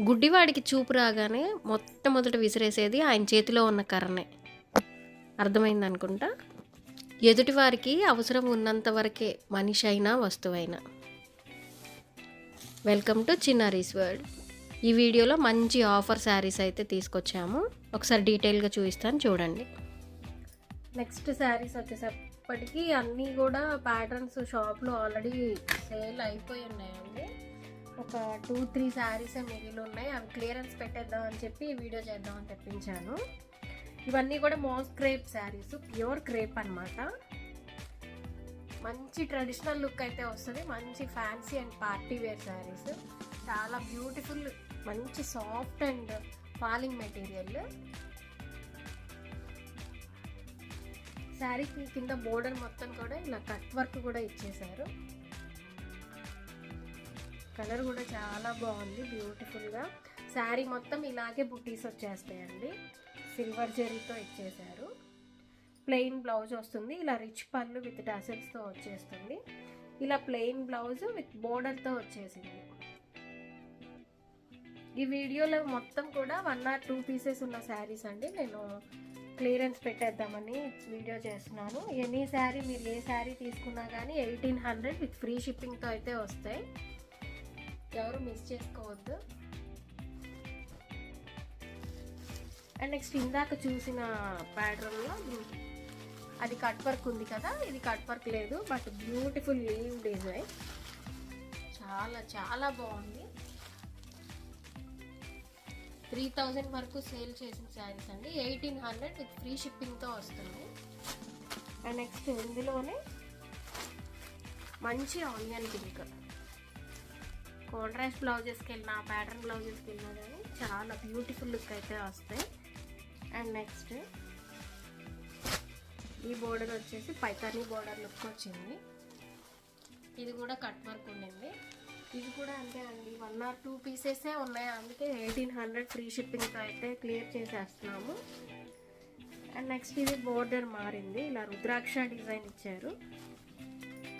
గుడ్డివాడికి చూపు రాగానే మొట్టమొదట విసిరేసేది ఆయన చేతిలో ఉన్న కర్రనే. అర్థమైంది అనుకుంటా. ఎదుటివారికి అవసరం ఉన్నంత వరకే మనిషి అయినా వస్తువైనా. Welcome to Chinnari's world. ఈ వీడియోలో మంచి ఆఫర్ శారీస్ అయితే తీసుకొచ్చాము. ఒకసారి డీటెయిల్గా చూపిస్తాను, చూడండి. నెక్స్ట్ శారీస్ వచ్చేసప్పటికి అన్నీ కూడా ప్యాటర్న్స్ షాప్లో ఆల్రెడీ సేల్ అయిపోయి ఉన్నాయండి. ఒక 2-3 శారీసే మిగిలి ఉన్నాయి. అవి క్లియరెన్స్ పెట్టేద్దాం అని చెప్పి ఈ వీడియో చేద్దామని తెప్పించాను. ఇవన్నీ కూడా moss crepe saris, pure crepe అనమాట. మంచి ట్రెడిషనల్ లుక్ అయితే వస్తుంది. మంచి fancy and party wear saris. చాలా బ్యూటిఫుల్, మంచి సాఫ్ట్ అండ్ ఫాలింగ్ మెటీరియల్. శారీకి కింద బోర్డర్ మొత్తం కూడా ఇలా కట్ వర్క్ కూడా ఇచ్చేసారు. కలర్ కూడా చాలా బాగుంది, బ్యూటిఫుల్గా. శారీ మొత్తం ఇలాగే బుటీస్ వచ్చేస్తాయండి. సిల్వర్ జెరీతో ఇచ్చేసారు. ప్లెయిన్ బ్లౌజ్ వస్తుంది. ఇలా రిచ్ పళ్ళు విత్ టాసెల్స్తో వచ్చేస్తుంది. ఇలా ప్లెయిన్ బ్లౌజ్ విత్ బోర్డర్తో వచ్చేసింది. ఈ వీడియోలో మొత్తం కూడా 1 or 2 పీసెస్ ఉన్న శారీస్ అండి. నేను క్లియరెన్స్ పెట్టేద్దామని వీడియో చేస్తున్నాను. ఎనీ శారీ, మీరు ఏ శారీ తీసుకున్నా కానీ 1800 విత్ ఫ్రీ షిప్పింగ్తో అయితే వస్తాయి. ఎవరు మిస్ చేసుకోవద్దు. అండ్ నెక్స్ట్ ఇందాక చూసిన ప్యాటర్న్లో అది కట్ వర్క్ ఉంది కదా, ఇది కట్ వర్క్ లేదు, బట్ బ్యూటిఫుల్ లీవ్ డిజైన్. చాలా చాలా బాగుంది. 3000 వరకు సేల్ చేసిన శారీస్ అండి. 1800 విత్ ఫ్రీ షిప్పింగ్తో వస్తుంది. అండ్ నెక్స్ట్ ఇందులోనే మంచి ఆనియన్ పింక్. కాంట్రాస్ట్ బ్లౌజెస్కి వెళ్ళినా, ప్యాటర్న్ బ్లౌజెస్కి వెళ్ళినా కానీ చాలా బ్యూటిఫుల్ లుక్ అయితే వస్తాయి. అండ్ నెక్స్ట్ ఈ బోర్డర్ వచ్చేసి పైతానీ బోర్డర్ లుక్ వచ్చింది. ఇది కూడా కట్ వర్క్ ఉండింది. ఇది కూడా అంతే అండి, 1 or 2 పీసెసే ఉన్నాయి. అందుకే 1800 ఫ్రీ షిప్పింగ్తో అయితే క్లియర్ చేసేస్తున్నాము. అండ్ నెక్స్ట్ ఇది బోర్డర్ మారింది. ఇలా రుద్రాక్ష డిజైన్ ఇచ్చారు.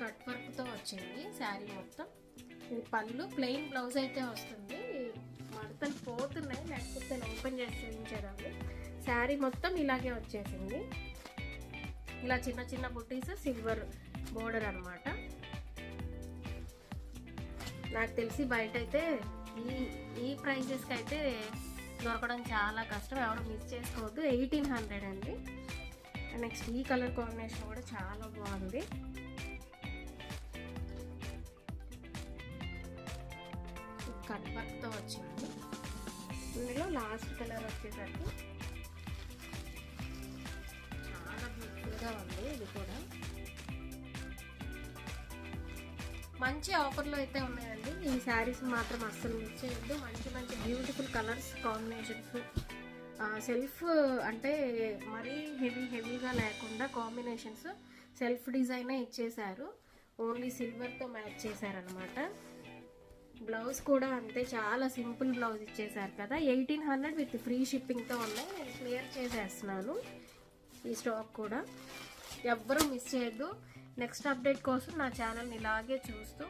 కట్ వర్క్తో వచ్చింది శారీ మొత్తం. ఇది పళ్ళు, ప్లెయిన్ బ్లౌజ్ అయితే వస్తుంది. మడతలు పోతున్నాయి, లేకపోతే ఓపెన్ చేసి చూపించేదాన్ని. శారీ మొత్తం ఇలాగే వచ్చేసింది. ఇలా చిన్న చిన్న బుట్టీస్, సిల్వర్ బోర్డర్ అనమాట. నాకు తెలిసి బయట అయితే ఈ ప్రైజెస్కి అయితే దొరకడం చాలా కష్టం. ఎవరు మిస్ చేసుకోవద్దు. 1800 అండి. నెక్స్ట్ ఈ కలర్ కాంబినేషన్ కూడా చాలా బాగుంది. కట్ వర్క్తో వచ్చింది. ఇందులో లాస్ట్ కలర్ వచ్చేసరికి చాలా బ్యూటిఫుల్గా ఉంది. ఇది కూడా మంచి ఆఫర్లో అయితే ఉన్నాయండి. ఈ శారీస్ మాత్రం అస్సలు మిస్ చేయొద్దు. మంచి మంచి బ్యూటిఫుల్ కలర్స్ కాంబినేషన్స్. సెల్ఫ్ అంటే మరీ హెవీగా లేకుండా కాంబినేషన్స్ సెల్ఫ్ డిజైనే ఇచ్చేసారు. ఓన్లీ సిల్వర్తో మ్యాచ్ చేశారనమాట. బ్లౌజ్ కూడా అంతే, చాలా సింపుల్ బ్లౌజ్ ఇచ్చేసారు కదా. 1800 విత్ ఫ్రీ షిప్పింగ్తో ఉన్నాయి. నేను క్లియర్ చేసేస్తున్నాను ఈ స్టాక్ కూడా. ఎవ్వరూ మిస్ చేయొద్దు. నెక్స్ట్ అప్డేట్ కోసం నా ఛానల్ని ఇలాగే చూస్తూ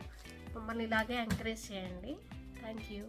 మమ్మల్ని ఇలాగే ఎంకరేజ్ చేయండి. Thank you.